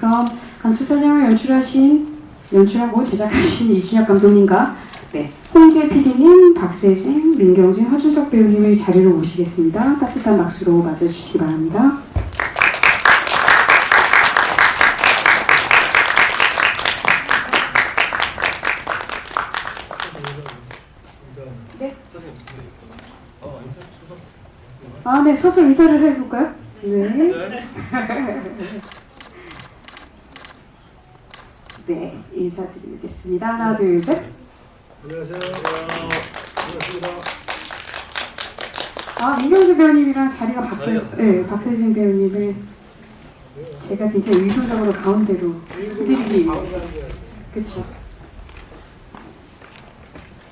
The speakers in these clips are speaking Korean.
그럼 감초사냥을 연출하고 제작하신 이준혁 감독님과 홍재 PD님, 박세진, 민경진, 허준석 배우님을 자리로 모시겠습니다. 따뜻한 박수로 맞아주시기 바랍니다. 네. 네, 서서 인사를 해볼까요? 네. 네, 인사드리겠습니다. 하나, 둘, 셋. 안녕하세요. 반갑습니다. 민경재 배우님이랑 자리가 바뀌어서, 네, 박세진 배우님을 제가 굉장히 의도적으로 가운데로 드리기 위해서. 그쵸.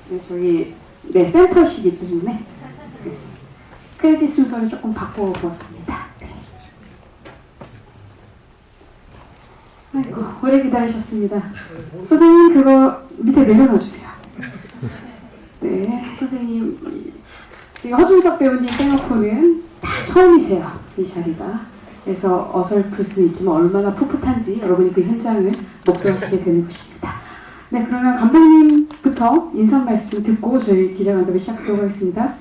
네, 저희, 센터시기 때문에 크레딧 순서를 조금 바꿔보았습니다. 아이고, 오래 기다리셨습니다. 선생님, 그거 밑에 내려놔 주세요. 네, 선생님, 지금 허준석 배우님 빼놓고는 다 처음이세요, 이 자리가. 그래서 어설플 수는 있지만 얼마나 풋풋한지 여러분이 그 현장을 목도하시게 되는 것입니다. 네, 그러면 감독님부터 인사 말씀 듣고 저희 기자간담회 시작하도록 하겠습니다.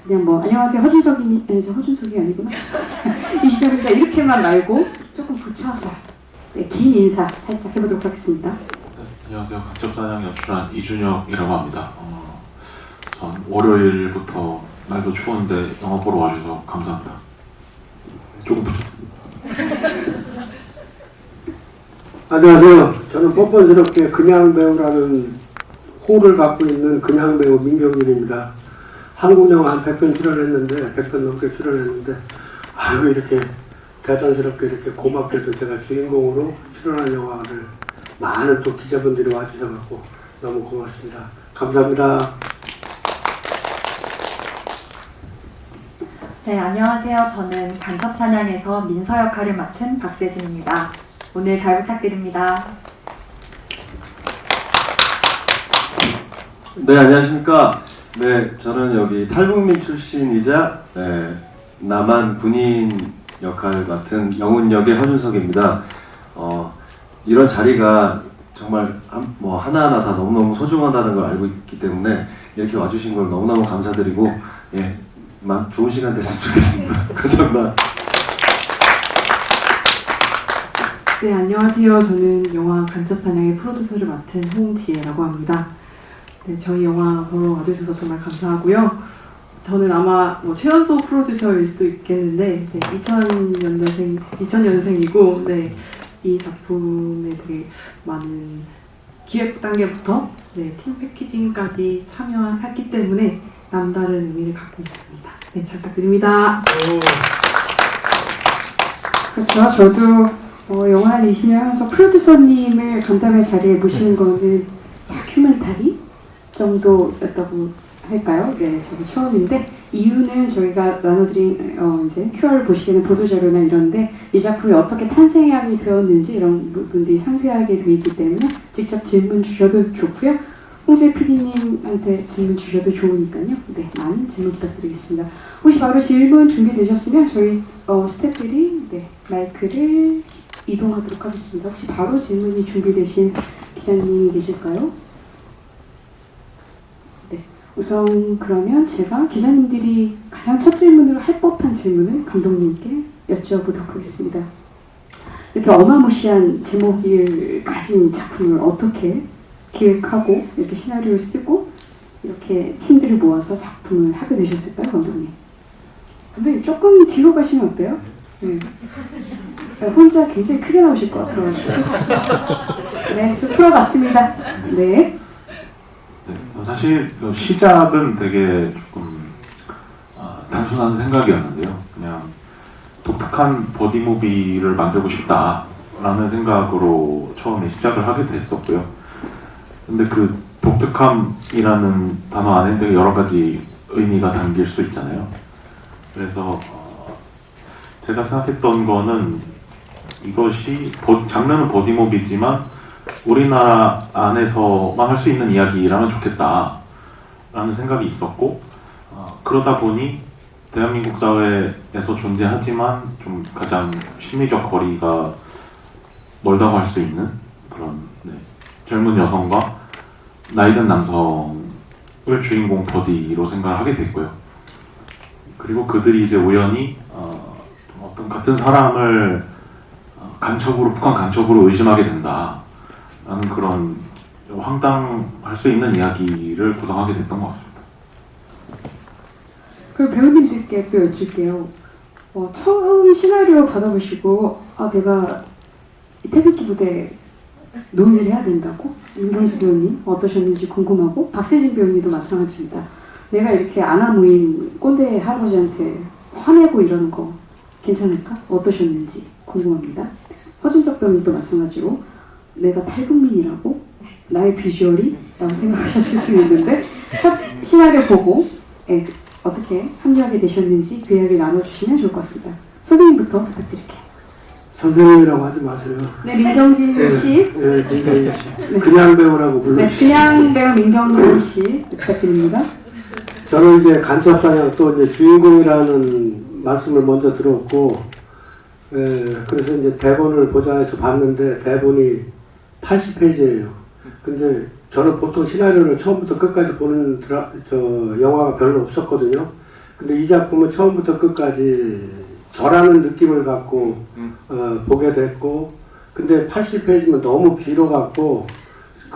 그냥 안녕하세요, 허준석이 아니구나. 이준혁입니다. 이렇게만 말고 조금 붙여서 긴 인사 살짝 해보도록 하겠습니다. 네, 안녕하세요. 감첩사냥 연출한 이준혁이라고 합니다. 전 월요일부터 날도 추운데 영화 보러 와주셔서 감사합니다. 조금 붙였습니다. 안녕하세요. 저는 뻔뻔스럽게 그냥 배우라는 호를 갖고 있는 그냥 배우 민경진입니다. 한국 영화 한 100편 출연했는데 100편 넘게 출연했는데 아유 이렇게 대단스럽게 이렇게 고맙게도 제가 주인공으로 출연한 영화를 많은 또 기자분들이 와주셔서 너무 고맙습니다. 감사합니다. 네, 안녕하세요. 저는 간첩사냥에서 민서 역할을 맡은 박세진입니다. 오늘 잘 부탁드립니다. 네, 안녕하십니까. 네, 저는 여기 탈북민 출신이자 남한 군인 역할을 맡은 영훈 역의 허준석입니다. 이런 자리가 정말 하나하나 다 너무너무 소중하다는 걸 알고 있기 때문에 이렇게 와주신 걸 너무너무 감사드리고 좋은 시간 됐으면 좋겠습니다. 감사합니다. 네, 안녕하세요. 저는 영화 간첩사냥의 프로듀서를 맡은 홍지혜라고 합니다. 네, 저희 영화 보러 와주셔서 정말 감사하고요. 저는 아마 최연소 프로듀서일 수도 있겠는데 2000년생이고 이 작품에 되게 많은 기획 단계부터 팀 패키징까지 참여했기 때문에 남다른 의미를 갖고 있습니다. 네, 잘 부탁드립니다. 그렇죠. 저도 영화 한 20년 하면서 프로듀서님을 간담회 자리에 모시는 거는 다큐멘터리 정도였다고 할까요? 네, 저도 처음인데 이유는 저희가 나눠드린 이제 QR을 보시기에는 보도자료나 이런데 이 작품이 어떻게 탄생하게 되었는지 이런 부분들이 상세하게 되어 있기 때문에 직접 질문 주셔도 좋고요. 홍재 PD님한테 질문 주셔도 좋으니까요. 네, 많은 질문 부탁드리겠습니다. 혹시 바로 질문 준비되셨으면 저희 스태프들이 마이크를 이동하도록 하겠습니다. 혹시 바로 질문이 준비되신 기자님이 계실까요? 네, 우선 그러면 제가 기자님들이 가장 첫 질문으로 할 법한 질문을 감독님께 여쭤보도록 하겠습니다. 이렇게 어마무시한 제목을 가진 작품을 어떻게 기획하고 이렇게 시나리오를 쓰고 이렇게 팀들을 모아서 작품을 하게 되셨을까요, 감독님? 감독님 조금 뒤로 가시면 어때요? 네. 혼자 굉장히 크게 나오실 것 같아가지고 네, 좀 풀어봤습니다. 네. 사실 시작은 되게 조금 단순한 생각이었는데요. 그냥 독특한 버디무비를 만들고 싶다라는 생각으로 처음에 시작을 하게 됐었고요. 근데 그 독특함이라는 단어 안에 되게 여러 가지 의미가 담길 수 있잖아요. 그래서 제가 생각했던 거는 이것이 장르는 버디무비지만 우리나라 안에서만 할 수 있는 이야기라면 좋겠다 라는 생각이 있었고 그러다 보니 대한민국 사회에서 존재하지만 좀 가장 심리적 거리가 멀다고 할 수 있는 그런 젊은 여성과 나이든 남성을 주인공 버디로 생각을 하게 됐고요. 그리고 그들이 이제 우연히 어떤 같은 사람을 북한 간첩으로 의심하게 된다라는 그런 황당할 수 있는 이야기를 구성하게 됐던 것 같습니다. 그리고 배우님들께 또 여쭐게요. 처음 시나리오 받아보시고 내가 이 태극기 부대 노인을 해야 된다고? 민경수 배우님 어떠셨는지 궁금하고 박세진 배우님도 마찬가지입니다. 내가 이렇게 아나무인 꼰대 할아버지한테 화내고 이러는 거 괜찮을까? 어떠셨는지 궁금합니다. 허준석 배우님도 마찬가지로 내가 탈북민이라고? 나의 비주얼이? 라고 생각하셨을 수 있는데 첫 시나리오 보고 어떻게 합류하게 되셨는지 그 이야기 나눠주시면 좋을 것 같습니다. 선생님부터 부탁드릴게요. 선생님이라고 하지 마세요. 네, 민경진 씨. 네, 민경진 씨. 그냥 배우라고 네, 불러주시죠. 그냥 배우 민경진 씨 부탁드립니다. 저는 이제 간첩사냥 또 이제 주인공이라는 말씀을 먼저 들었고, 그래서 이제 대본을 보자 해서 봤는데 대본이 80페이지예요. 근데 저는 보통 시나리오를 처음부터 끝까지 보는 영화가 별로 없었거든요. 근데 이 작품은 처음부터 끝까지 저라는 느낌을 갖고 보게 됐고, 근데 80페이지면 너무 길어갖고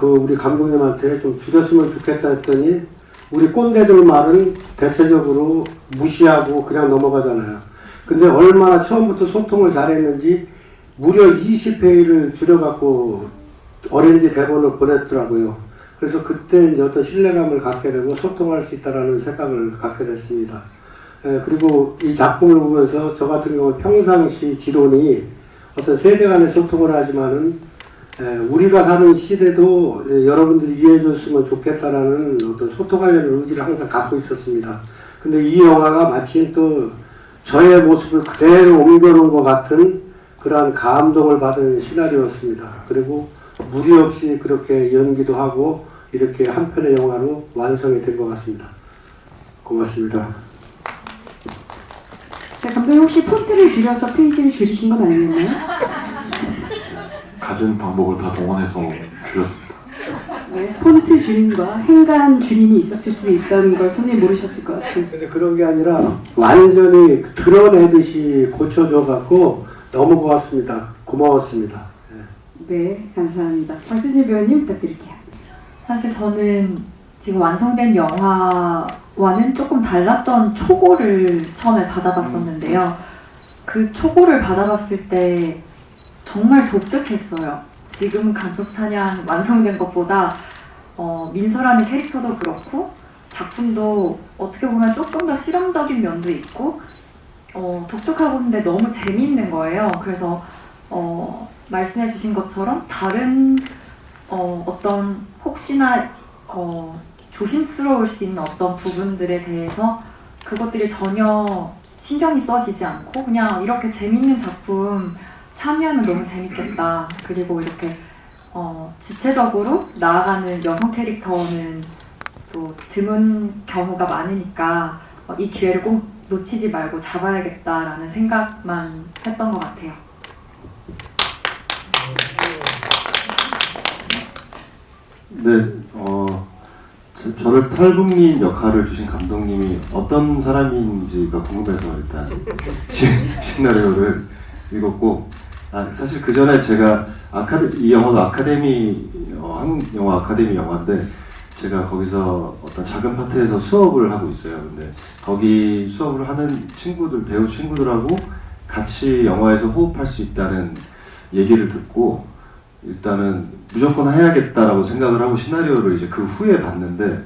우리 감독님한테 좀 줄였으면 좋겠다 했더니 우리 꼰대들 말은 대체적으로 무시하고 그냥 넘어가잖아요. 근데 얼마나 처음부터 소통을 잘했는지 무려 20페이지를 줄여갖고 어렌지 대본을 보냈더라고요. 그래서 그때 이제 어떤 신뢰감을 갖게 되고 소통할 수 있다라는 생각을 갖게 됐습니다. 그리고 이 작품을 보면서 저 같은 경우는 평상시 지론이 어떤 세대 간의 소통을 하지만은 우리가 사는 시대도 여러분들이 이해해 줬으면 좋겠다라는 어떤 소통하려는 의지를 항상 갖고 있었습니다. 근데 이 영화가 마침 또 저의 모습을 그대로 옮겨놓은 것 같은 그러한 감동을 받은 시나리오였습니다. 그리고 무리 없이 그렇게 연기도 하고 이렇게 한 편의 영화로 완성이 된 것 같습니다. 고맙습니다. 네, 감독님 혹시 폰트를 줄여서 페이지를 줄이신 건 아니었나요? 가진 방법을 다 동원해서 줄였습니다. 네, 폰트 줄임과 행간 줄임이 있었을 수도 있다는 걸 선생님 모르셨을 것 같은. 근데 그런 게 아니라 완전히 드러내듯이 고쳐줘갖고 너무 고맙습니다. 고마웠습니다. 네, 감사합니다. 박세진 배우님 부탁드릴게요. 사실 저는 지금 완성된 영화와는 조금 달랐던 초고를 처음에 받아봤었는데요. 그 초고를 받아봤을 때 정말 독특했어요. 지금 간첩사냥 완성된 것보다 민서라는 캐릭터도 그렇고 작품도 어떻게 보면 조금 더 실험적인 면도 있고 독특하고 근데 너무 재미있는 거예요. 그래서 말씀해 주신 것처럼 다른 어떤 혹시나 조심스러울 수 있는 어떤 부분들에 대해서 그것들이 전혀 신경이 써지지 않고 그냥 이렇게 재밌는 작품 참여하면 너무 재밌겠다. 그리고 이렇게 주체적으로 나아가는 여성 캐릭터는 또 드문 경우가 많으니까 이 기회를 꼭 놓치지 말고 잡아야겠다라는 생각만 했던 것 같아요. 네, 저를 탈북민 역할을 주신 감독님이 어떤 사람인지가 궁금해서 일단 시나리오를 읽었고, 사실 그 전에 제가 이 영화도 아카데미 한국 영화 아카데미 영화인데 제가 거기서 어떤 작은 파트에서 수업을 하고 있어요. 근데 거기 수업을 하는 배우 친구들하고 같이 영화에서 호흡할 수 있다는 얘기를 듣고 일단은 무조건 해야겠다라고 생각을 하고 시나리오를 이제 그 후에 봤는데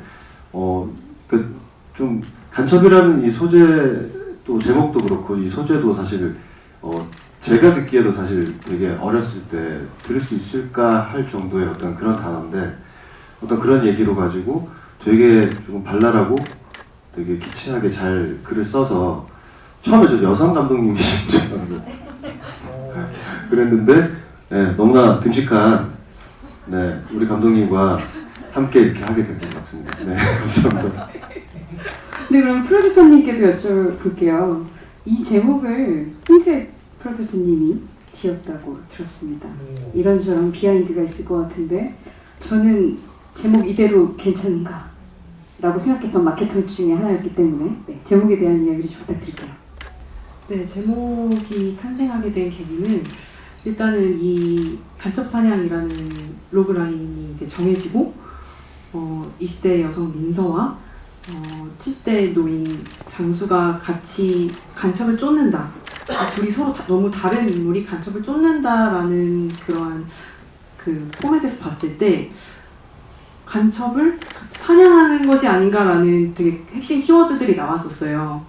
좀 간첩이라는 이 소재 또 제목도 그렇고 이 소재도 사실 제가 듣기에도 사실 되게 어렸을 때 들을 수 있을까 할 정도의 어떤 그런 단어인데 어떤 그런 얘기로 가지고 되게 조금 발랄하고 되게 기치하게 잘 글을 써서 처음에 저 여성 감독님이신 줄 알았는데 그랬는데 너무나 듬직한 우리 감독님과 함께 이렇게 하게 된 것 같습니다. 네, 감사합니다. 네, 그럼 프로듀서님께도 여쭤볼게요. 이 제목을 홍재 프로듀서님이 지었다고 들었습니다. 이런저런 비하인드가 있을 것 같은데 저는 제목 이대로 괜찮은가? 라고 생각했던 마케터 중에 하나였기 때문에 네, 제목에 대한 이야기를 좀 부탁드릴게요. 네, 제목이 탄생하게 된 계기는 일단은 이 간첩사냥이라는 로그라인이 이제 정해지고 20대 여성 민서와 70대 노인 장수가 같이 간첩을 쫓는다. 둘이 서로 너무 다른 인물이 간첩을 쫓는다라는 그러한 그 포맷에서 봤을 때 간첩을 같이 사냥하는 것이 아닌가라는 되게 핵심 키워드들이 나왔었어요.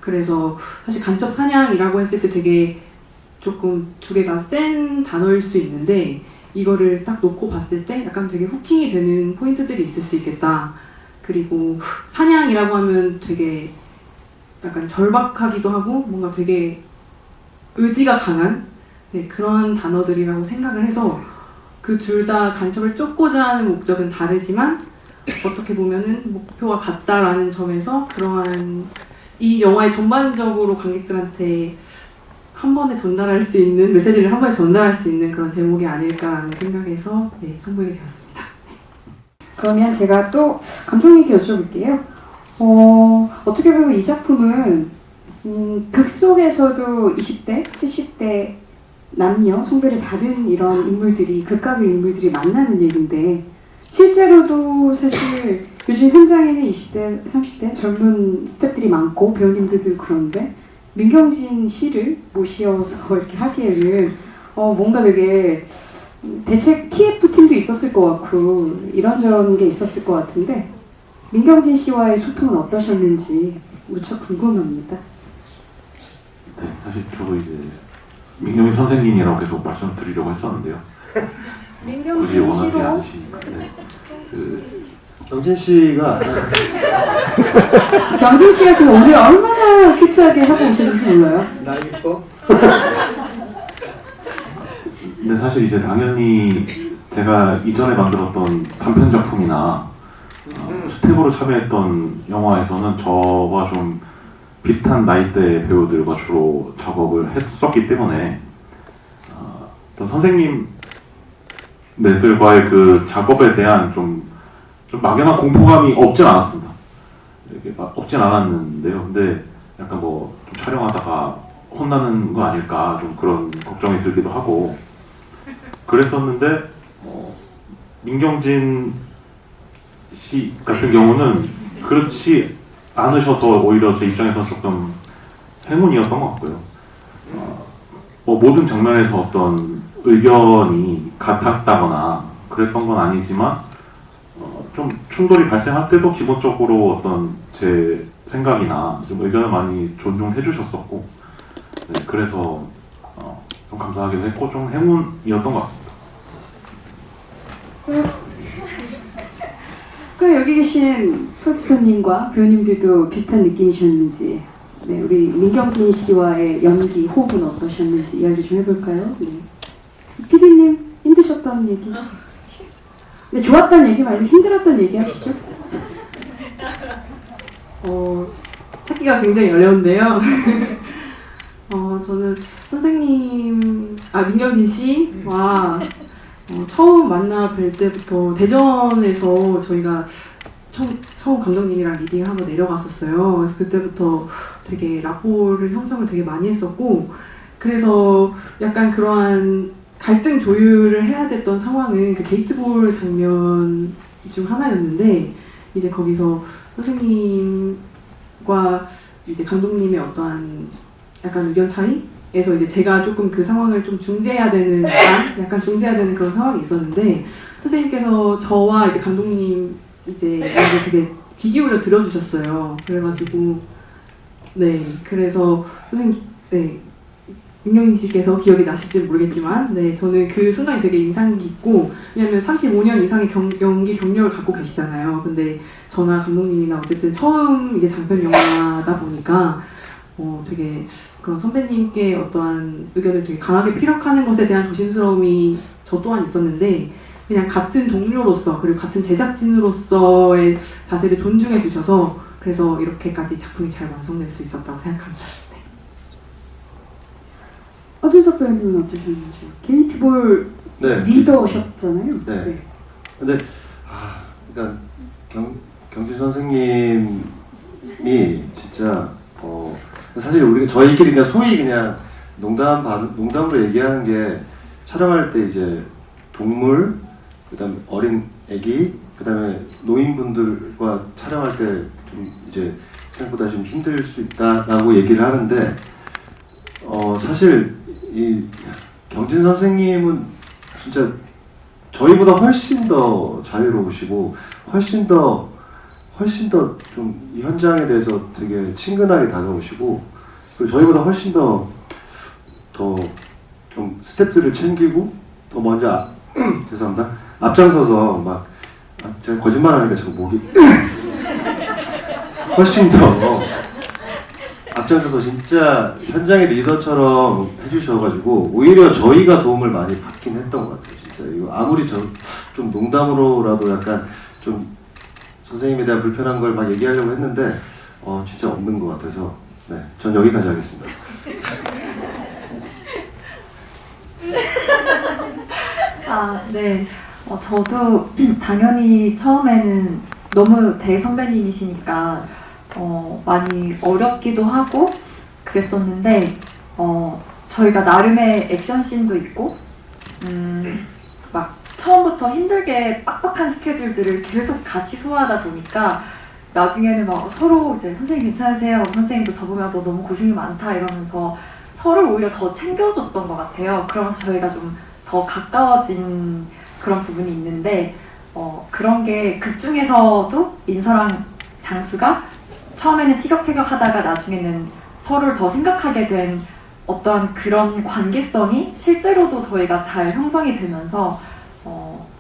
그래서 사실 간첩 사냥이라고 했을 때 되게 조금 두 개가 센 단어일 수 있는데 이거를 딱 놓고 봤을 때 약간 되게 후킹이 되는 포인트들이 있을 수 있겠다. 그리고 사냥이라고 하면 되게 약간 절박하기도 하고 뭔가 되게 의지가 강한 그런 단어들이라고 생각을 해서 그 둘 다 간첩을 쫓고자 하는 목적은 다르지만 어떻게 보면은 목표가 같다라는 점에서 그러한 이 영화의 전반적으로 관객들한테 한 번에 전달할 수 있는 메시지를 한 번에 전달할 수 있는 그런 제목이 아닐까라는 생각에서 선보이게 되었습니다. 그러면 제가 또 감독님께 여쭤볼게요. 어떻게 보면 이 작품은 극 속에서도 20대, 70대 남녀, 성별이 다른 이런 인물들이, 극각의 인물들이 만나는 얘기인데 실제로도 사실 요즘 현장에는 20대, 30대 젊은 스태프들이 많고 배우님들도 그런데 민경진 씨를 모셔서 이렇게 하기에는 뭔가 되게 대책 TF팀도 있었을 것 같고 이런저런 게 있었을 것 같은데 민경진 씨와의 소통은 어떠셨는지 무척 궁금합니다. 네, 사실 저도 이제 민경희 선생님이라고 계속 말씀을 드리려고 했었는데요. 굳이 민경진 원하지 씨로 않으시니까. 네. 경진 씨가 경진 씨가 지금 오늘 얼마나 큐트하게 하고 오셨는지 몰라요. 나 이뻐? 근데 사실 이제 당연히 제가 이전에 만들었던 단편 작품이나 스텝으로 참여했던 영화에서는 저와 좀 비슷한 나이대 배우들과 주로 작업을 했었기 때문에 어떤 선생님네들과의 그 작업에 대한 좀 막연한 공포감이 없진 않았습니다. 이렇게 없진 않았는데요. 근데 약간 뭐 좀 촬영하다가 혼나는 거 아닐까 좀 그런 걱정이 들기도 하고 그랬었는데 민경진 씨 같은 경우는 그렇지 않으셔서 오히려 제 입장에서는 조금 행운이었던 것 같고요. 모든 장면에서 어떤 의견이 같았다거나 그랬던 건 아니지만 좀 충돌이 발생할 때도 기본적으로 어떤 제 생각이나 좀 의견을 많이 존중해 주셨었고 네, 그래서 좀 감사하기도 했고 좀 행운이었던 것 같습니다. 그럼 여기 계신 프로듀서님과 배우님들도 비슷한 느낌이셨는지 네, 우리 민경진 씨와의 연기, 호흡은 어떠셨는지 이야기 좀 해볼까요? 네. PD님 힘드셨던 얘기 네, 좋았던 얘기 말고 힘들었던 얘기 하시죠? 찾기가 굉장히 어려운데요. 저는 민경진 씨와 처음 만나 뵐 때부터 대전에서 저희가 처음 감독님이랑 리딩을 한번 내려갔었어요. 그래서 그때부터 되게 라포를 형성을 되게 많이 했었고 그래서 약간 그러한 갈등 조율을 해야 됐던 상황은 그 게이트볼 장면 중 하나였는데 이제 거기서 선생님과 이제 감독님의 어떠한 약간 의견 차이에서 이제 제가 조금 그 상황을 좀 중재해야 되는 약간 중재해야 되는 그런 상황이 있었는데 선생님께서 저와 이제 감독님 이제 되게 귀 기울여 들어주셨어요. 그래가지고 네 그래서 선생님 민경진 씨께서 기억이 나실지 모르겠지만 네 저는 그 순간이 되게 인상 깊고 왜냐면 35년 이상의 연기 경력을 갖고 계시잖아요. 근데 저나 감독님이나 어쨌든 처음 이제 장편 영화다 보니까 되게 그런 선배님께 어떠한 의견을 되게 강하게 피력하는 것에 대한 조심스러움이 저 또한 있었는데 그냥 같은 동료로서 그리고 같은 제작진으로서의 자세를 존중해 주셔서 그래서 이렇게까지 작품이 잘 완성될 수 있었다고 생각합니다. 허준석 배우님은 어떠셨는지? 게이트볼 네. 리더셨잖아요. 네. 근데 그러니까 경진 선생님이 진짜 사실 우리가 저희끼리 그냥 소위 그냥 농담으로 얘기하는 게 촬영할 때 이제 동물, 그다음에 어린 아기, 그다음에 노인분들과 촬영할 때 좀 이제 생각보다 좀 힘들 수 있다라고 얘기를 하는데 사실 이 경진 선생님은 진짜 저희보다 훨씬 더 자유로우시고 훨씬 더 좀 이 현장에 대해서 되게 친근하게 다가오시고, 그리고 저희보다 훨씬 더 좀 스태프들을 챙기고 더 먼저 죄송합니다. 앞장서서 막 제가 거짓말하니까 자꾸 목이 훨씬 더 앞장서서 진짜 현장의 리더처럼 해주셔가지고 오히려 저희가 도움을 많이 받긴 했던 것 같아요. 진짜 이거 아무리 좀 농담으로라도 약간 좀 선생님에 대한 불편한 걸 막 얘기하려고 했는데 진짜 없는 것 같아서 네, 전 여기까지 하겠습니다. 네. 저도 당연히 처음에는 너무 대선배님이시니까 많이 어렵기도 하고 그랬었는데 저희가 나름의 액션씬도 있고 막 처음부터 힘들게 빡빡한 스케줄들을 계속 같이 소화하다 보니까 나중에는 막 서로 이제 선생님 괜찮으세요? 선생님도 저 보면 너 너무 고생이 많다 이러면서 서로를 오히려 더 챙겨줬던 것 같아요. 그러면서 저희가 좀 더 가까워진 그런 부분이 있는데 그런 게 극 중에서도 민서랑 장수가 처음에는 티격태격 하다가 나중에는 서로를 더 생각하게 된 어떠한 그런 관계성이 실제로도 저희가 잘 형성이 되면서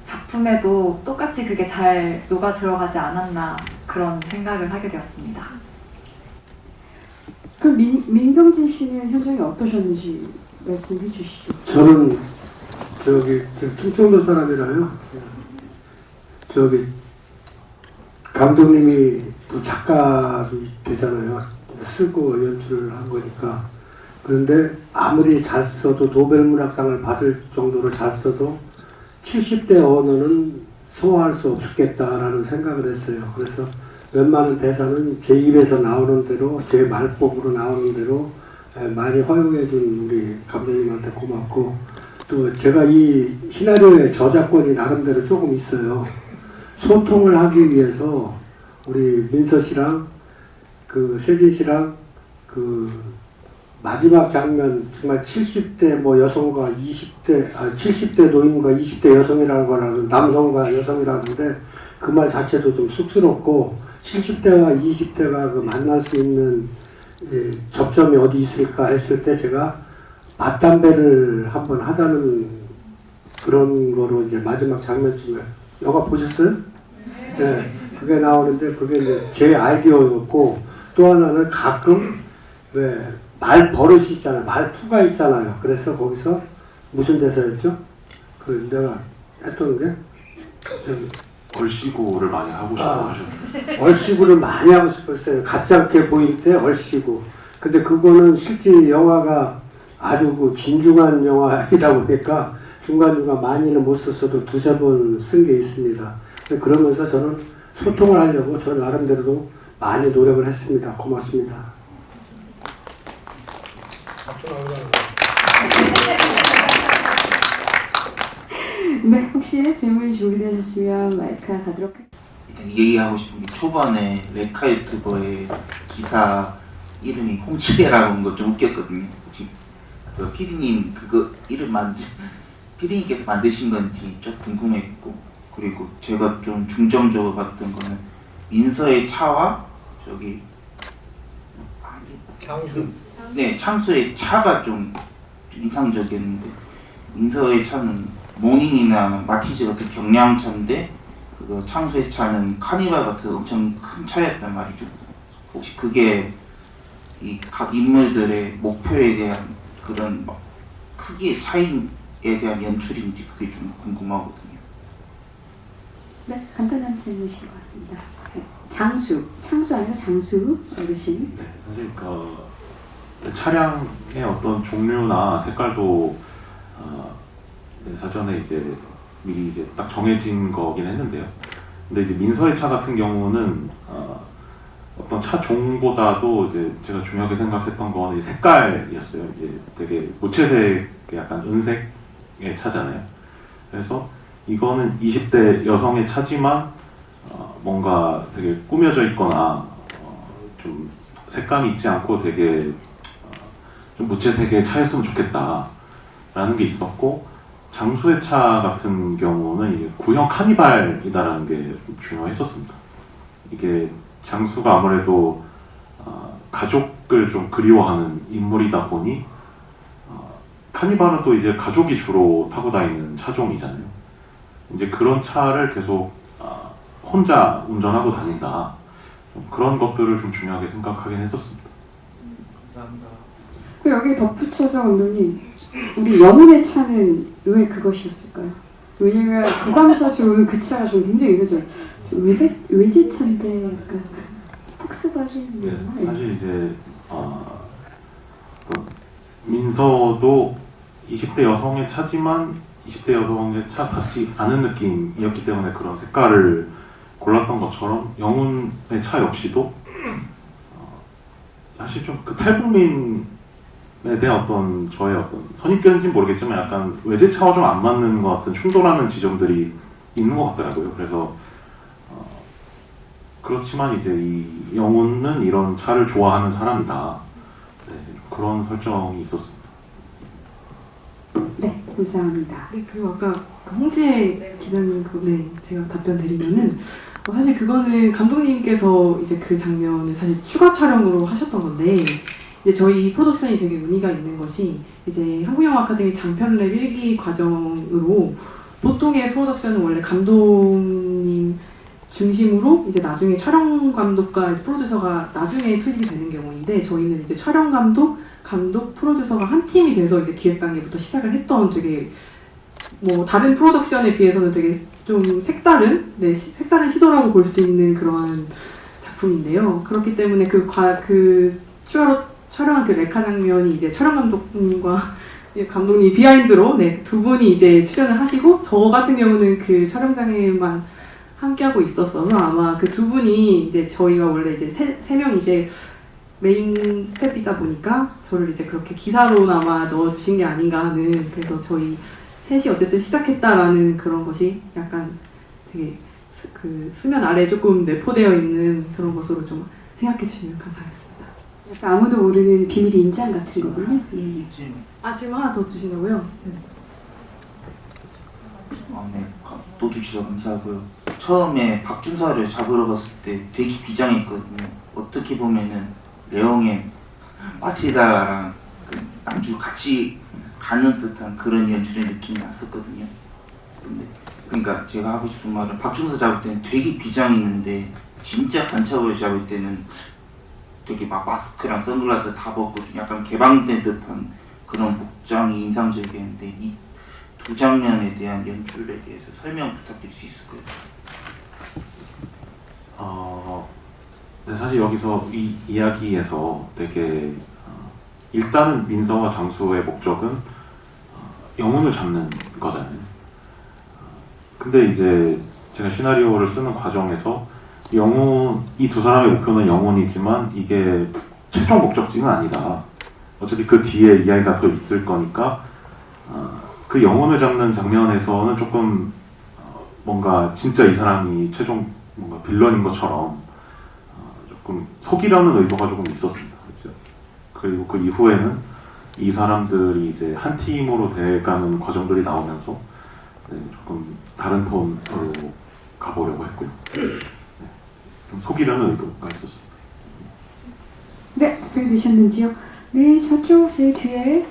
작품에도 똑같이 그게 잘 녹아 들어가지 않았나 그런 생각을 하게 되었습니다. 그럼 민경진 씨는 현장이 어떠셨는지 말씀해 주시죠. 저는 저 충청도 사람이라요. 감독님이 또 작가도 되잖아요. 쓰고 연출을 한 거니까. 그런데 아무리 잘 써도 노벨문학상을 받을 정도로 잘 써도 70대 언어는 소화할 수 없겠다라는 생각을 했어요. 그래서 웬만한 대사는 제 입에서 나오는 대로, 제 말법으로 나오는 대로 많이 허용해 준 우리 감독님한테 고맙고, 또 제가 이 시나리오의 저작권이 나름대로 조금 있어요. 소통을 하기 위해서 우리 민서 씨랑 세진 씨랑 마지막 장면 정말 70대 여성과 70대 노인과 20대 여성이라고 하는 남성과 여성이라는데 그 말 자체도 좀 쑥스럽고 70대와 20대가 만날 수 있는 접점이 어디 있을까 했을 때 제가 맞담배를 한번 하자는 그런 거로 이제 마지막 장면쯤에 영화 보셨어요? 네. 그게 나오는데 그게 이제 제 아이디어였고, 또 하나는 가끔 왜 말 버릇이 있잖아요. 말투가 있잖아요. 그래서 거기서 무슨 대사였죠? 내가 했던 게 얼씨구를 많이 하고 싶어 하셨어요. 얼씨구를 많이 하고 싶었어요. 가짜게 보일 때 얼씨구. 근데 그거는 실제 영화가 아주 진중한 영화이다 보니까 중간중간 많이는 못 썼어도 두세 번 쓴 게 있습니다. 그러면서 저는 소통을 하려고 저 나름대로도 많이 노력을 했습니다. 고맙습니다. 네, 혹시 질문이 준비되셨으면 마이크 가도록 할게요. 일단 얘기하고 싶은 게 초반에 레카 유튜버의 기사 이름이 홍치배라는 거 좀 웃겼거든요. 혹시 PD님 그거 PD님께서 만드신 건지 좀 궁금했고, 그리고 제가 좀 중점적으로 봤던 거는 민서의 차와 창수의 차가 좀 인상적이었는데, 민서의 차는 모닝이나 마티즈 같은 경량차인데 창수의 차는 카니발 같은 엄청 큰 차였단 말이죠. 혹시 그게 이 각 인물들의 목표에 대한 그런 크기의 차이에 대한 연출인지 그게 좀 궁금하거든요. 네, 간단한 질문이신 것 같습니다. 네. 창수 아니고 장수 어르신. 네, 사실 차량의 어떤 종류나 색깔도 네, 사전에 이제 미리 이제 딱 정해진 거긴 했는데요. 근데 이제 민서의 차 같은 경우는 어떤 차 종보다도 이제 제가 중요하게 생각했던 거는 이 색깔이었어요. 이제 되게 무채색, 약간 은색의 차잖아요. 그래서 이거는 20대 여성의 차지만 뭔가 되게 꾸며져 있거나 좀 색감이 있지 않고 되게 좀 무채색의 차였으면 좋겠다라는 게 있었고, 장수의 차 같은 경우는 이게 구형 카니발이다라는 게 좀 중요했었습니다. 이게 장수가 아무래도 가족을 좀 그리워하는 인물이다 보니 카니발은 또 이제 가족이 주로 타고 다니는 차종이잖아요. 이제 그런 차를 계속 혼자 운전하고 다닌다. 그런 것들을 좀 중요하게 생각하긴 했었습니다. 감사합니다. 그리고 여기 덧붙여서 감독님, 우리 영혼의 차는 왜 그것이었을까요? 왜냐면 부감샷으로 오는 그 차가 좀 굉장히 있었죠. 외제차인데 약간 폭스바겐이었나? 네, 사실 이제 어떤 민서도 20대 여성의 차지만 20대 여성의 차답지 않은 느낌이었기 때문에 그런 색깔을 골랐던 것처럼 영훈의 차 역시도 사실 좀 그 탈북민에 대한 어떤 저의 어떤 선입견인지는 모르겠지만 약간 외제차와 좀 안 맞는 것 같은 충돌하는 지점들이 있는 것 같더라고요. 그래서 그렇지만 이제 이 영훈은 이런 차를 좋아하는 사람이다. 네, 그런 설정이 있었습니다. 네, 감사합니다. 네, 그리고 아까 그 홍지혜 기자님 네, 제가 답변 드리면은 사실 그거는 감독님께서 이제 그 장면을 사실 추가 촬영으로 하셨던 건데, 이제 저희 프로덕션이 되게 의미가 있는 것이 이제 한국영화 아카데미 장편랩 1기 과정으로 보통의 프로덕션은 원래 감독님 중심으로 이제 나중에 촬영 감독과 프로듀서가 나중에 투입이 되는 경우인데, 저희는 이제 촬영 감독, 프로듀서가 한 팀이 돼서 이제 기획 단계부터 시작을 했던 되게 뭐 다른 프로덕션에 비해서는 되게 좀 색다른 시도라고 볼 수 있는 그런 작품인데요. 그렇기 때문에 그 추가로 촬영한 그 레카 장면이 이제 촬영 감독님과 감독님이 비하인드로 두 분이 이제 출연을 하시고, 저 같은 경우는 그 촬영장에만 함께하고 있었어서 아마 그 두 분이 이제 저희가 원래 이제 세 명 이제 메인 스텝이다 보니까 저를 이제 그렇게 기사로나마 넣어주신 게 아닌가 하는, 그래서 저희 셋이 어쨌든 시작했다라는 그런 것이 약간 되게 그 수면 아래 조금 내포되어 있는 그런 것으로 좀 생각해 주시면 감사하겠습니다. 약간 아무도 모르는 비밀 인장 같은 거군요. 예. 지금 하나 더 주신다고요? 네. 네, 또 주셔서 감사하고요. 처음에 박준서를 잡으러 갔을 때 되게 비장했거든요. 어떻게 보면은 레옹의 마틸다랑 그 남주 같이 가는 듯한 그런 연출의 느낌이 났었거든요. 근데 그러니까 제가 하고 싶은 말은 박준서 잡을 때는 되게 비장했는데 진짜 간첩을 잡을 때는 되게 막 마스크랑 선글라스 다 벗고 좀 약간 개방된 듯한 그런 복장이 인상적이었는데, 이 두 장면에 대한 연출에 대해서 설명 부탁드릴 수 있을까요? 네, 사실 여기서 이 이야기에서 되게 일단은 민서와 장수의 목적은 영혼을 잡는 거잖아요. 근데 이제 제가 시나리오를 쓰는 과정에서 이 두 사람의 목표는 영혼이지만 이게 최종 목적지는 아니다. 어차피 그 뒤에 이야기가 더 있을 거니까 그 영혼을 잡는 장면에서는 조금 뭔가 진짜 이 사람이 최종 뭔가 빌런인 것처럼 조금 속이려는 의도가 조금 있었습니다. 그렇죠? 그리고 그 이후에는 이 사람들이 이제 한 팀으로 돼가는 과정들이 나오면서 조금 다른 톤으로 가보려고 했고요. 좀 속이려는 의도가 있었습니다. 네, 답변 되셨는지요? 네, 저쪽 제일 뒤에.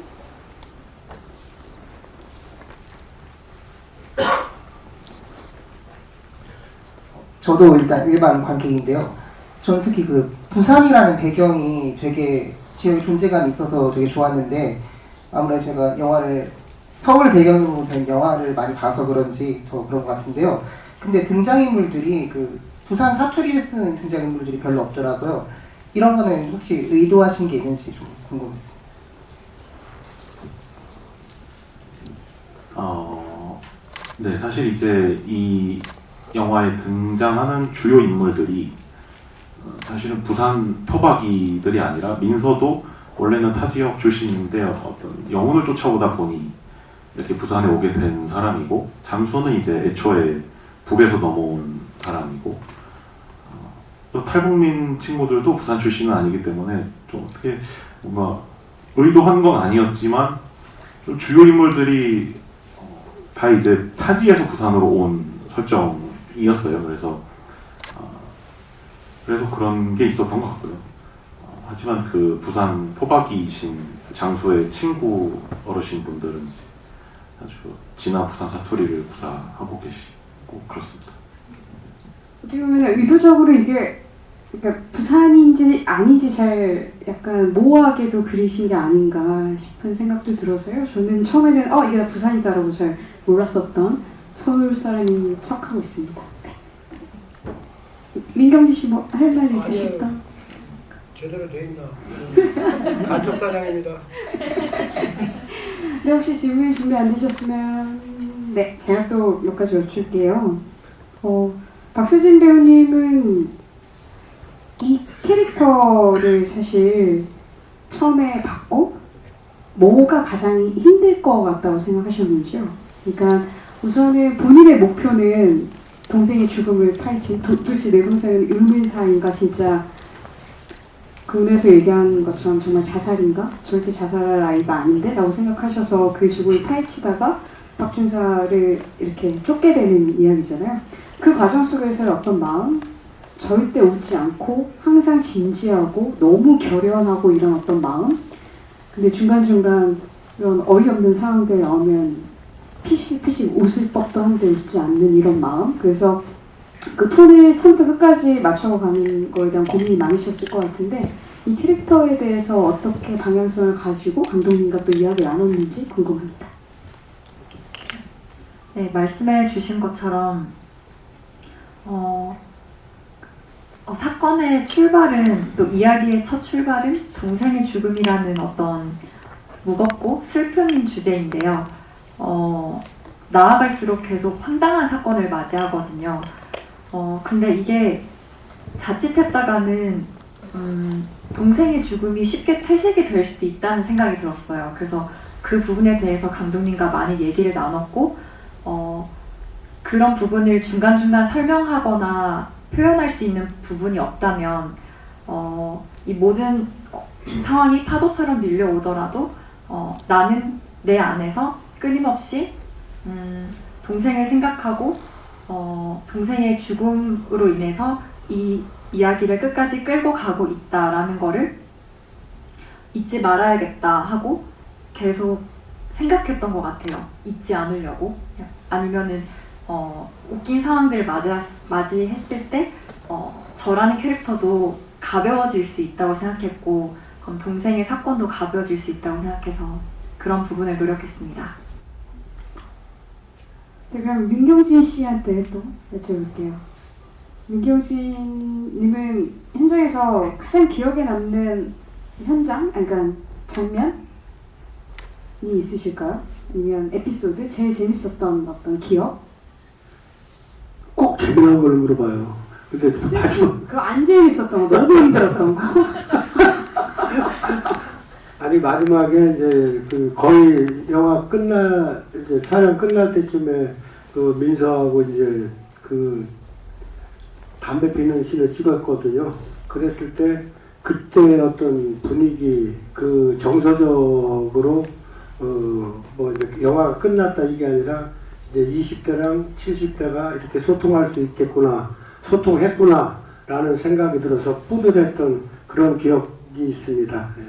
저도 일단 일반 관객인데요. 저는 특히 그 부산이라는 배경이 되게 지역의 존재감이 있어서 되게 좋았는데, 아무래도 제가 영화를 서울 배경으로 된 영화를 많이 봐서 그런지 더 그런 것 같은데요. 근데 등장인물들이 그 부산 사투리를 쓰는 등장인물들이 별로 없더라고요. 이런 거는 혹시 의도하신 게 있는지 좀 궁금했어요. 네, 사실 이제 이 영화에 등장하는 주요 인물들이 사실은 부산 토박이들이 아니라 민서도 원래는 타 지역 출신인데 어떤 영혼을 쫓아오다 보니 이렇게 부산에 오게 된 사람이고, 장수는 이제 애초에 북에서 넘어온 사람이고, 또 탈북민 친구들도 부산 출신은 아니기 때문에 좀 어떻게 뭔가 의도한 건 아니었지만 좀 주요 인물들이 다 이제 타지에서 부산으로 온 설정이었어요. 그래서 그런 게 있었던 것 같고요. 하지만 그 부산 토박이이신 장수의 친구 어르신 분들은 이제 아주 진화 부산 사투리를 구사하고 계시고 그렇습니다. 어떻게 보면 의도적으로 이게 그러니까 부산인지 아닌지 잘 약간 모호하게도 그리신 게 아닌가 싶은 생각도 들어서요. 저는 처음에는 이게 다 부산이다라고 잘 몰랐었던 서울 사람인 척하고 있습니다. 네. 민경지 씨 뭐 할 말 있으실까? 제대로 돼 있나? 간첩사장입니다. 네, 혹시 질문 준비 안 되셨으면 네, 제가 또 몇 가지 여쭐게요. 박수진 배우님은 이 캐릭터를 사실 처음에 받고 뭐가 가장 힘들 것 같다고 생각하셨는지요? 그러니까 우선은 본인의 목표는 동생의 죽음을 파헤친 도대체 내동생은 의문사인가 진짜 그분에서 얘기한 것처럼 정말 자살인가? 절대 자살할 아이가 아닌데? 라고 생각하셔서 그 죽음을 파헤치다가 박준사를 이렇게 쫓게 되는 이야기잖아요. 그 과정 속에서 어떤 마음? 절대 웃지 않고 항상 진지하고 너무 결연하고 이런 어떤 마음? 근데 중간중간 이런 어이없는 상황들 나오면 피식피식 웃을 법도 한데 웃지 않는 이런 마음? 그래서 그 톤을 처음부터 끝까지 맞춰가는 거에 대한 고민이 많으셨을 것 같은데 이 캐릭터에 대해서 어떻게 방향성을 가지고 감독님과 또 이야기를 나눴는지 궁금합니다. 네, 말씀해 주신 것처럼 사건의 출발은, 또 이야기의 첫 출발은 동생의 죽음이라는 어떤 무겁고 슬픈 주제인데요. 나아갈수록 계속 황당한 사건을 맞이하거든요. 근데 이게 자칫했다가는 동생의 죽음이 쉽게 퇴색이 될 수도 있다는 생각이 들었어요. 그래서 그 부분에 대해서 감독님과 많이 얘기를 나눴고 그런 부분을 중간중간 설명하거나 표현할 수 있는 부분이 없다면 이 모든 상황이 파도처럼 밀려오더라도 나는 내 안에서 끊임없이 동생을 생각하고 동생의 죽음으로 인해서 이 이야기를 끝까지 끌고 가고 있다라는 거를 잊지 말아야겠다 하고 계속 생각했던 것 같아요. 잊지 않으려고. 아니면은 웃긴 상황들을 맞이했을 때 저라는 캐릭터도 가벼워질 수 있다고 생각했고, 그럼 동생의 사건도 가벼워질 수 있다고 생각해서 그런 부분을 노력했습니다. 네, 그럼 민경진 씨한테 또 여쭤볼게요. 민경진 님은 현장에서 가장 기억에 남는 현장, 그러니까 장면이 있으실까요? 아니면 에피소드, 제일 재밌었던 어떤 기억? 꼭 재미난 걸 물어봐요. 근데 마지막 그거 안 재밌었던 거, 너무 힘들었던 거. 아니 마지막에 이제 그 거의 영화 이제 촬영 끝날 때쯤에 그 민서하고 이제 그 담배 피는 씬을 찍었거든요. 그랬을 때 그때 어떤 분위기, 그 정서적으로 뭐 이제 영화가 끝났다 이게 아니라 이제 20대랑 70대가 이렇게 소통할 수 있겠구나, 소통했구나 라는 생각이 들어서 뿌듯했던 그런 기억이 있습니다. 예.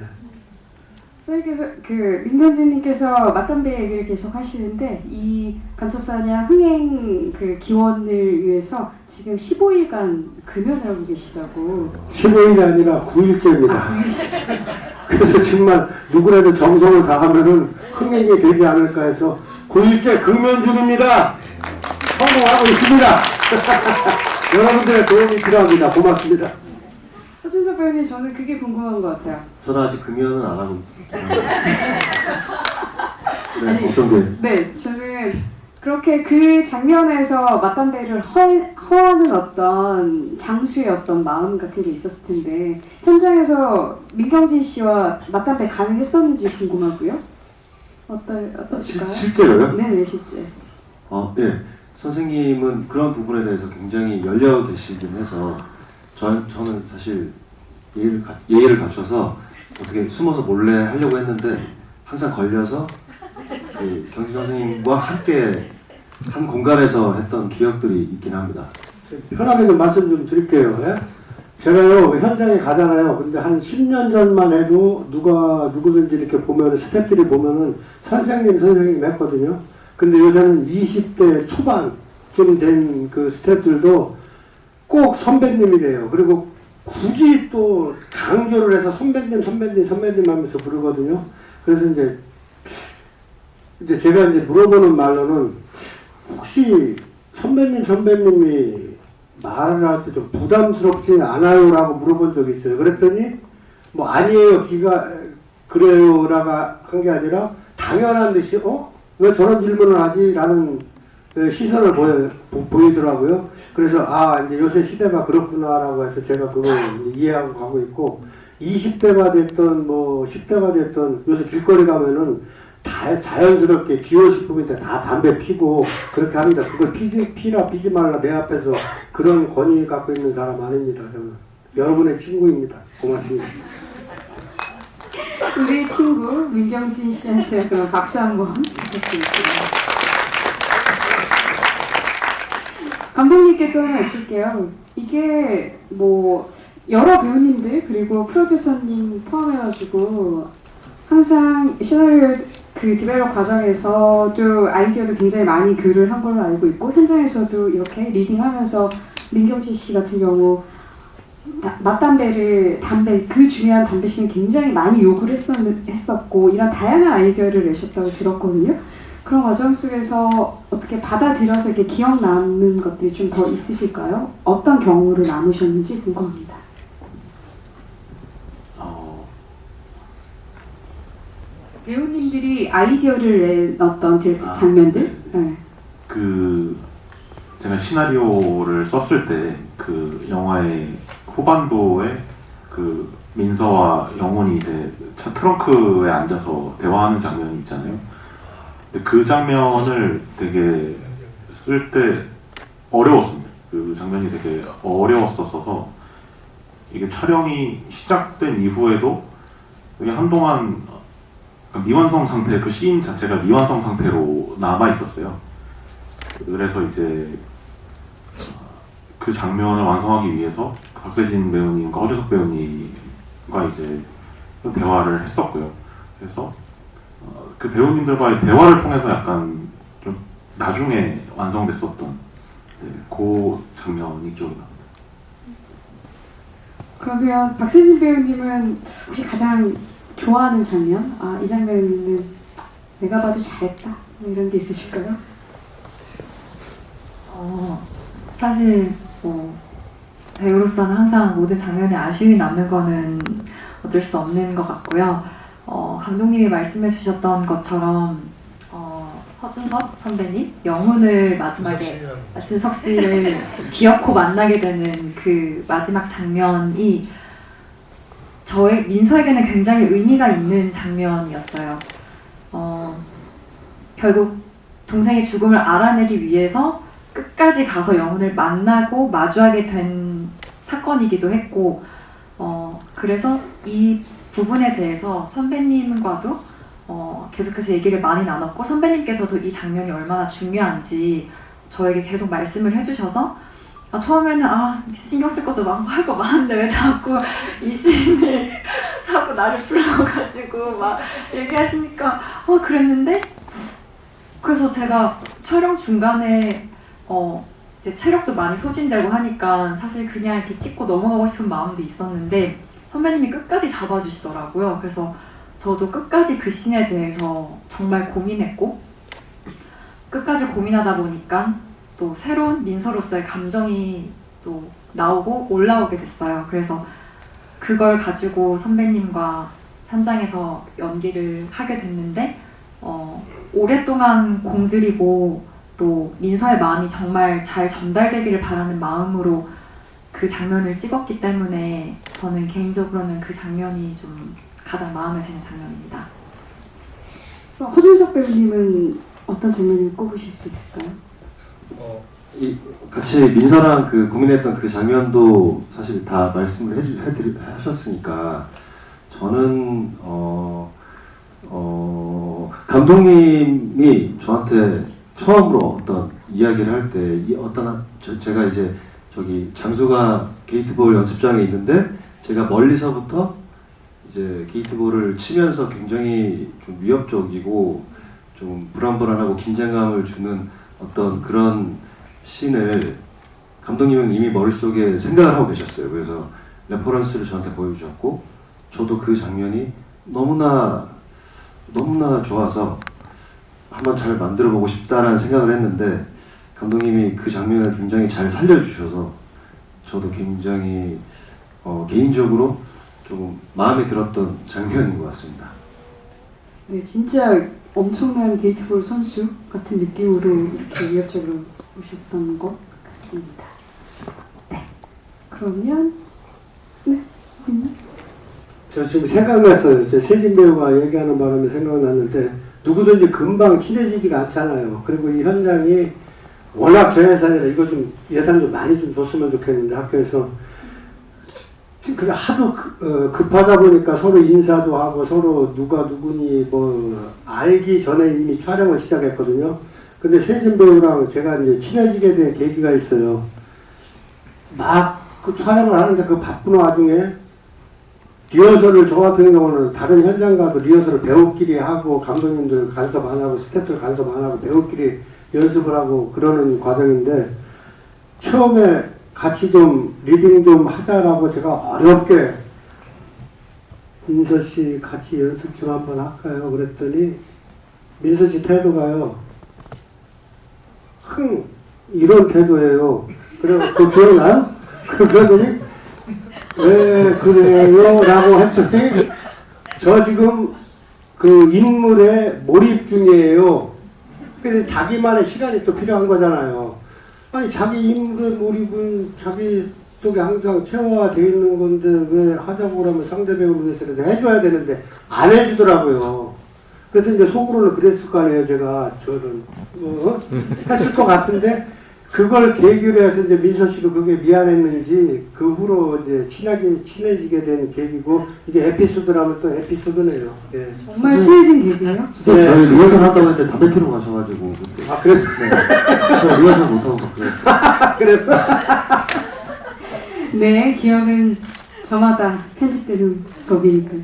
선생님께서 그 민경진님께서 맞담배 얘기를 계속 하시는데 이 간첩사냥 흥행 그 기원을 위해서 지금 15일간 금연을 하고 계시다고. 15일이 아니라 9일째입니다. 9일째. 그래서 정말 누구라도 정성을 다하면은 흥행이 되지 않을까 해서 9일째 금연 중입니다. 성공하고 있습니다. 여러분들의 도움이 필요합니다. 고맙습니다. 허준석 배우님 저는 그게 궁금한 것 같아요. 저는 아직 금연은 안 하고 네, 아니, 어떤 게? 네, 저는 그렇게 그 장면에서 맞담배를 허하는 어떤 장수의 어떤 마음 같은 게 있었을 텐데 현장에서 민경진 씨와 맞담배 가능했었는지 궁금하고요. 어떻을까요? 실제로요? 네네, 실제. 예. 선생님은 그런 부분에 대해서 굉장히 열려 계시긴 해서 저는 사실 예의를 갖춰서 어떻게 숨어서 몰래 하려고 했는데 항상 걸려서 그 경진 선생님과 함께 한 공간에서 했던 기억들이 있긴 합니다. 편하게 좀 말씀 좀 드릴게요. 예? 제가요 현장에 가잖아요. 근데 한 10년 전만 해도 누구든지 이렇게 보면은 스태프들이 보면은 선생님 했거든요. 근데 요새는 20대 초반쯤 된 그 스태프들도 꼭 선배님이래요. 그리고 굳이 또 강조를 해서 선배님 하면서 부르거든요. 그래서 이제 제가 이제 물어보는 말로는 혹시 선배님이 말을 할 때 좀 부담스럽지 않아요라고 물어본 적이 있어요. 그랬더니 뭐 아니에요, 그래요라고 한 게 아니라 당연한 듯이 왜 저런 질문을 하지라는 시선을 보이더라고요. 그래서 이제 요새 시대가 그렇구나라고 해서 제가 그걸 이제 이해하고 가고 있고 20대가 됐던 뭐 10대가 됐던 요새 길거리 가면은 다 자연스럽게 기호식품인데 다 담배 피고 그렇게 합니다. 그걸 피지 말라 내 앞에서 그런 권위 갖고 있는 사람 아닙니다. 저는 여러분의 친구입니다. 고맙습니다. 우리 친구 민경진 씨한테 그럼 박수 한번 부탁드릴게요. 감독님께 또 하나 여쭐게요. 이게 뭐 여러 배우님들 그리고 프로듀서님 포함해가지고 항상 시나리오 그 디벨롭 과정에서도 아이디어도 굉장히 많이 교류를 한 걸로 알고 있고 현장에서도 이렇게 리딩하면서 민경진 씨 같은 경우 그 중요한 담배 씬을 굉장히 많이 요구를 했었고 이런 다양한 아이디어를 내셨다고 들었거든요. 그런 과정 속에서 어떻게 받아들여서 이렇게 기억 남는 것들이 좀 더 있으실까요? 어떤 경우를 나누셨는지 궁금합니다. 배우님들이 아이디어를 냈던 장면들? 네. 제가 시나리오를 썼을 때 그 영화의 후반부에 그 민서와 영훈이 이제 차 트렁크에 앉아서 대화하는 장면이 있잖아요. 근데 그 장면을 되게 쓸 때 어려웠습니다. 그 장면이 되게 어려웠어서 이게 촬영이 시작된 이후에도 되게 한동안 미완성 상태, 그 씬 자체가 미완성 상태로 남아 있었어요. 그래서 이제 그 장면을 완성하기 위해서 박세진 배우님과 허주석 배우님과 이제 대화를 했었고요. 그래서 그 배우님들과의 대화를 통해서 약간 좀 나중에 완성됐었던 그 장면이 기억이 납니다. 그러면 박세진 배우님은 혹시 가장 좋아하는 장면? 이 장면은 내가 봐도 잘했다. 뭐 이런 게 있으실까요? 사실 뭐 배우로서는 항상 모든 장면에 아쉬움이 남는 거는 어쩔 수 없는 것 같고요. 감독님이 말씀해 주셨던 것처럼 허준석 선배님, 영훈을 마지막에 준석 씨를 기어코 만나게 되는 그 마지막 장면이 민서에게는 굉장히 의미가 있는 장면이었어요. 결국 동생의 죽음을 알아내기 위해서 끝까지 가서 영훈을 만나고 마주하게 된 사건이기도 했고, 그래서 이 부분에 대해서 선배님과도 계속해서 얘기를 많이 나눴고, 선배님께서도 이 장면이 얼마나 중요한지 저에게 계속 말씀을 해주셔서 처음에는 신경 쓸 것도 많고 할 거 많은데 왜 자꾸 이 씬을 자꾸 나를 불러가지고 막 얘기하시니까 그랬는데, 그래서 제가 촬영 중간에 이제 체력도 많이 소진되고 하니까 사실 그냥 이렇게 찍고 넘어가고 싶은 마음도 있었는데 선배님이 끝까지 잡아주시더라고요. 그래서 저도 끝까지 그 씬에 대해서 정말 고민했고, 끝까지 고민하다 보니까 또 새로운 민서로서의 감정이 또 나오고 올라오게 됐어요. 그래서 그걸 가지고 선배님과 현장에서 연기를 하게 됐는데 오랫동안 공들이고 또 민서의 마음이 정말 잘 전달되기를 바라는 마음으로 그 장면을 찍었기 때문에 저는 개인적으로는 그 장면이 좀 가장 마음에 드는 장면입니다. 허준석 배우님은 어떤 장면을 꼽으실 수 있을까요? 같이 민서랑 그 고민했던 그 장면도 사실 다 말씀을 하셨으니까 저는 감독님이 저한테 처음으로 어떤 이야기를 할 때 제가 이제 저기 장수가 게이트볼 연습장에 있는데 제가 멀리서부터 이제 게이트볼을 치면서 굉장히 좀 위협적이고 좀 불안불안하고 긴장감을 주는 어떤 그런 씬을 감독님은 이미 머릿속에 생각을 하고 계셨어요. 그래서 레퍼런스를 저한테 보여주셨고 저도 그 장면이 너무나 좋아서 한번 잘 만들어 보고 싶다라는 생각을 했는데 감독님이 그 장면을 굉장히 잘 살려주셔서 저도 굉장히 개인적으로 조금 마음에 들었던 장면인 것 같습니다. 네, 진짜 엄청난 게이트볼 선수 같은 느낌으로 이렇게 위협적으로 오셨던 것 같습니다. 네, 그러면 저 지금 생각났어요. 세진 배우가 얘기하는 바람에 생각났는데 누구든지 금방 친해지지가 않잖아요. 그리고 이 현장이 워낙 저예산이라 이거 좀 예산 좀 많이 좀 줬으면 좋겠는데 학교에서 그냥 하도 급하다 보니까 서로 인사도 하고 서로 누가 누구니 뭐 알기 전에 이미 촬영을 시작했거든요. 근데 세진 배우랑 제가 이제 친해지게 된 계기가 있어요. 막 그 촬영을 하는데 그 바쁜 와중에 리허설을 저 같은 경우는 다른 현장 가도 리허설을 배우끼리 하고 감독님들 간섭 안 하고 스태프들 간섭 안 하고 배우끼리 연습을 하고 그러는 과정인데 처음에 같이 좀 리딩 좀 하자라고 제가 어렵게 민서 씨 같이 연습 좀 한번 할까요? 그랬더니 민서 씨 태도가요. 이런 태도예요. 그래 그거 기억나요? 그러더니 왜 그래요? 라고 했더니 저 지금 그 인물에 몰입 중이에요. 그래서 자기만의 시간이 또 필요한 거잖아요. 아니 자기 인물의 몰입은 자기 속에 항상 체화되어 있는 건데 왜 하자고 그러면 상대 배우를 위해서라도 해줘야 되는데 안 해주더라고요. 그래서 이제 속으로는 그랬을 거 아니에요. 제가 저는 했을 것 같은데 그걸 계기로 해서 이제 민서 씨도 그게 미안했는지 그 후로 이제 친해지게 된 계기고 이게 에피소드라면 또 에피소드네요. 예. 정말 친해진 계기예요? 선생님 저희 리허설 한다고 했는데 담배 피러 가셔가지고 그때. 아 그랬어? 네. 저 리허설 못하고 갔어요. 그랬어? 네, 기억은 저마다 편집되는 법이니까요.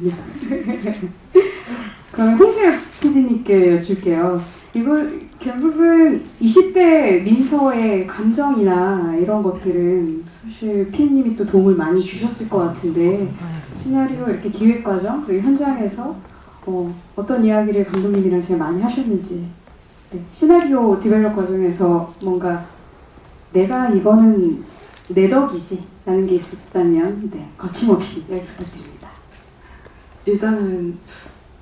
그럼 홍재 PD님께 여쭐게요. 이거 결국은 20대 민서의 감정이나 이런 것들은 사실 PD님이 또 도움을 많이 주셨을 것 같은데 시나리오 이렇게 기획 과정 그리고 현장에서 어떤 이야기를 감독님이랑 제일 많이 하셨는지 네, 시나리오 디벨롭 과정에서 뭔가 내가 이거는 내 덕이지 라는 게 있었다면 네, 거침없이 이야기 부탁드립니다. 일단은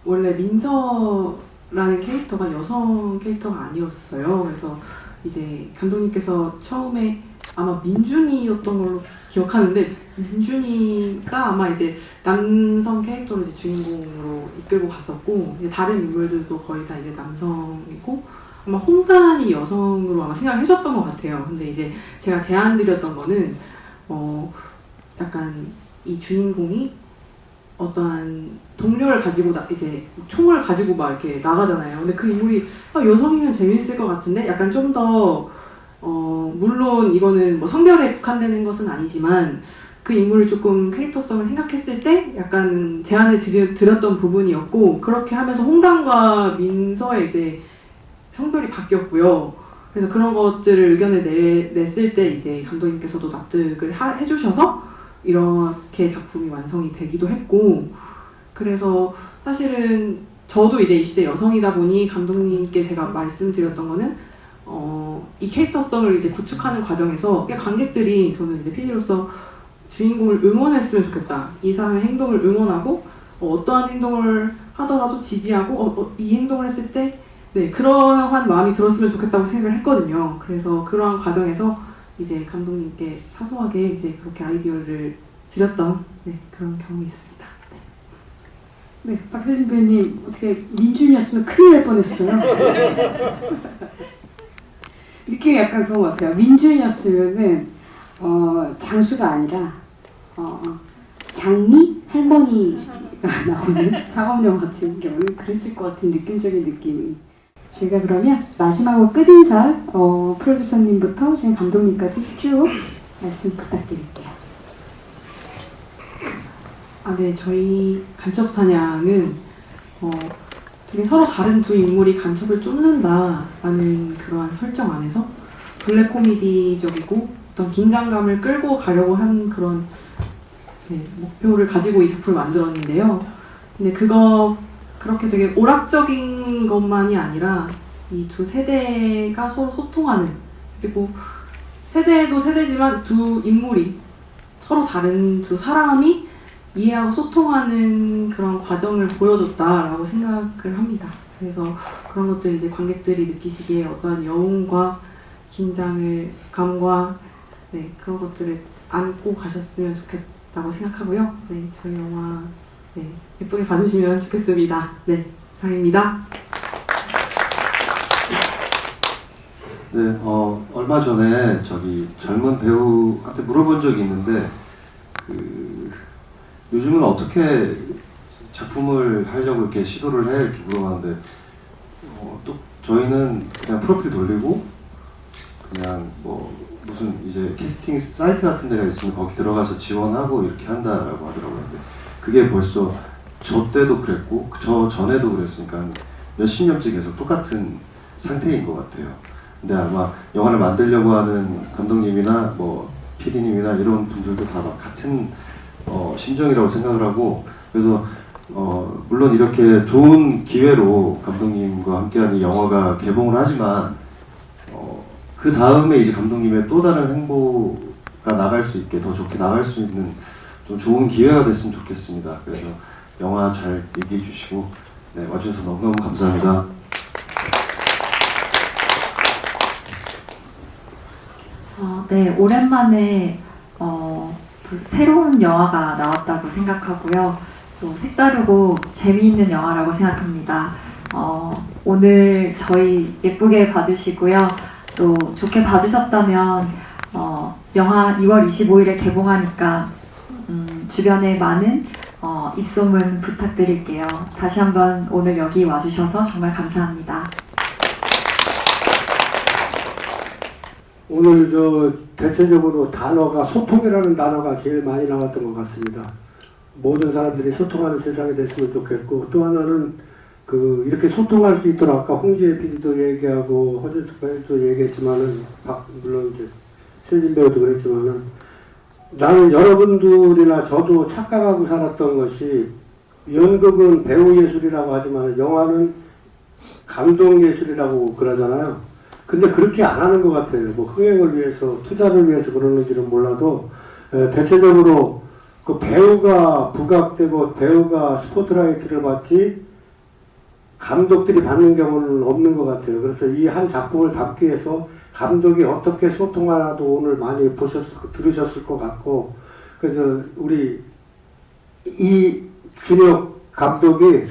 원래 민서라는 캐릭터가 여성 캐릭터가 아니었어요. 그래서 이제 감독님께서 처음에 아마 민준이였던 걸로 기억하는데 민준이가 아마 이제 남성 캐릭터로 이제 주인공으로 이끌고 갔었고 이제 다른 인물들도 거의 다 이제 남성이고 아마 홍단이 여성으로 아마 생각을 해줬던 것 같아요. 근데 이제 제가 제안 드렸던 거는 약간 이 주인공이 어떠한 동료를 가지고 이제 총을 가지고 막 이렇게 나가잖아요. 근데 그 인물이 여성이면 재밌을 것 같은데 약간 좀 더 물론 이거는 뭐 성별에 국한되는 것은 아니지만 그 인물을 조금 캐릭터성을 생각했을 때 약간 제안을 드렸던 부분이었고 그렇게 하면서 홍당과 민서의 이제 성별이 바뀌었고요. 그래서 그런 것들을 의견을 냈을 때 이제 감독님께서도 납득을 해주셔서 이렇게 작품이 완성이 되기도 했고 그래서 사실은 저도 이제 20대 여성이다 보니 감독님께 제가 말씀드렸던 거는 이 캐릭터성을 이제 구축하는 과정에서 관객들이 저는 이제 PD로서 주인공을 응원했으면 좋겠다. 이 사람의 행동을 응원하고 어떠한 행동을 하더라도 지지하고 이 행동을 했을 때 네, 그러한 마음이 들었으면 좋겠다고 생각을 했거든요. 그래서 그러한 과정에서 이제 감독님께 사소하게 이제 그렇게 아이디어를 드렸던 네, 그런 경험이 있습니다. 네, 박세진 배우님 어떻게 민준이었으면 큰일 날 뻔했어요. 느낌이 약간 그런 것 같아요. 민준이었으면은 장수가 아니라 장미 할머니가 나오는 상업영화 같은 경우는 그랬을 것 같은 느낌적인 느낌이. 저희가 그러면 마지막으로 끝인사 프로듀서님부터 지금 감독님까지 쭉 말씀 부탁드릴게요. 네, 저희 간첩사냥은 되게 서로 다른 두 인물이 간첩을 쫓는다라는 그러한 설정 안에서 블랙 코미디적이고 어떤 긴장감을 끌고 가려고 한 그런 네, 목표를 가지고 이 작품을 만들었는데요. 근데 그렇게 되게 오락적인 것만이 아니라 이 두 세대가 서로 소통하는, 그리고 세대도 세대지만 두 인물이 서로 다른 두 사람이 이해하고 소통하는 그런 과정을 보여줬다라고 생각을 합니다. 그래서 그런 것들이 이제 관객들이 느끼시기에 어떠한 여운과 긴장감과 네, 그런 것들을 안고 가셨으면 좋겠다고 생각하고요. 네, 저희 영화 네, 예쁘게 봐주시면 좋겠습니다. 네, 이상입니다. 네, 얼마 전에 젊은 배우한테 물어본 적이 있는데 요즘은 어떻게 작품을 하려고 이렇게 시도를 해? 이렇게 물어봤는데 또 저희는 그냥 프로필 돌리고 그냥 무슨 이제 캐스팅 사이트 같은 데가 있으면 거기 들어가서 지원하고 이렇게 한다라고 하더라고요. 근데 그게 벌써 저 때도 그랬고 저 전에도 그랬으니까 몇십 년째 계속 똑같은 상태인 것 같아요. 근데 아마 영화를 만들려고 하는 감독님이나 PD님이나 이런 분들도 다 같은 심정이라고 생각을 하고, 그래서 물론 이렇게 좋은 기회로 감독님과 함께하는 영화가 개봉을 하지만 그 다음에 이제 감독님의 또 다른 행보가 나갈 수 있게 더 좋게 나갈 수 있는 좀 좋은 기회가 됐으면 좋겠습니다. 그래서 영화 잘 얘기해 주시고 네, 와주셔서 너무너무 감사합니다. 네, 오랜만에 또 새로운 영화가 나왔다고 생각하고요. 또 색다르고 재미있는 영화라고 생각합니다. 오늘 저희 예쁘게 봐주시고요. 또 좋게 봐주셨다면 영화 2월 25일에 개봉하니까 주변에 많은 입소문 부탁드릴게요. 다시 한번 오늘 여기 와주셔서 정말 감사합니다. 오늘 대체적으로 단어가 소통이라는 단어가 제일 많이 나왔던 것 같습니다. 모든 사람들이 소통하는 세상이 됐으면 좋겠고, 또 하나는 이렇게 소통할 수 있도록 아까 홍지혜 PD도 얘기하고 허준석 배우도 얘기했지만은 물론 이제 세진 배우도 그랬지만은 나는 여러분들이나 저도 착각하고 살았던 것이 연극은 배우 예술이라고 하지만 영화는 감동 예술이라고 그러잖아요. 근데 그렇게 안 하는 것 같아요. 흥행을 위해서, 투자를 위해서 그러는지는 몰라도 대체적으로 그 배우가 부각되고 배우가 스포트라이트를 받지 감독들이 받는 경우는 없는 것 같아요. 그래서 이 한 작품을 담기 위해서 감독이 어떻게 소통하나도 오늘 많이 들으셨을 것 같고, 그래서 우리 이준혁 감독이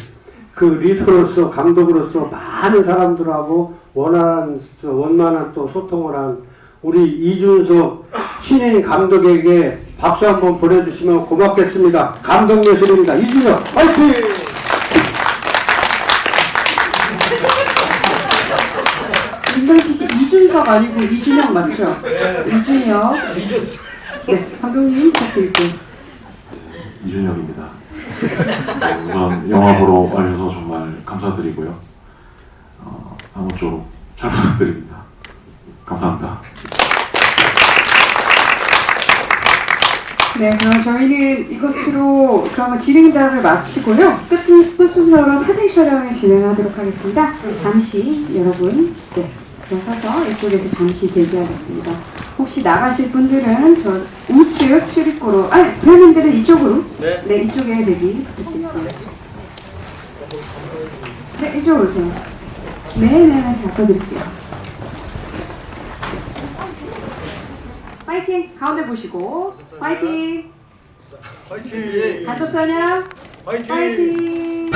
그 리더로서, 감독으로서 많은 사람들하고 원만한 또 소통을 한 우리 이준석 신인 감독에게 박수 한번 보내주시면 고맙겠습니다. 감독 예술입니다. 이준혁 화이팅! 민경씨 씨 이준석 아니고 이준혁 맞죠? 이준혁. 네, 감독님 부탁드릴게요. 이준혁입니다. 우선 영화 보러 와주셔서 정말 감사드리고요. 아무쪼록 잘 부탁드립니다. 감사합니다. 네, 그럼 저희는 이것으로 그러면 지름답을 마치고요. 끝순서로 사진 촬영을 진행하도록 하겠습니다. 잠시 여러분, 네, 서서 이쪽에서 잠시 대기하겠습니다. 혹시 나가실 분들은 저 우측 출입구로, 아니 배우님들은 이쪽으로, 네 이쪽에 대기 부탁드릴게요. 네 이쪽으로 오세요. 네네 잘 바꿔드릴게요. 파이팅! 가운데 보시고 파이팅! 화이팅! 간첩사냥 파이팅!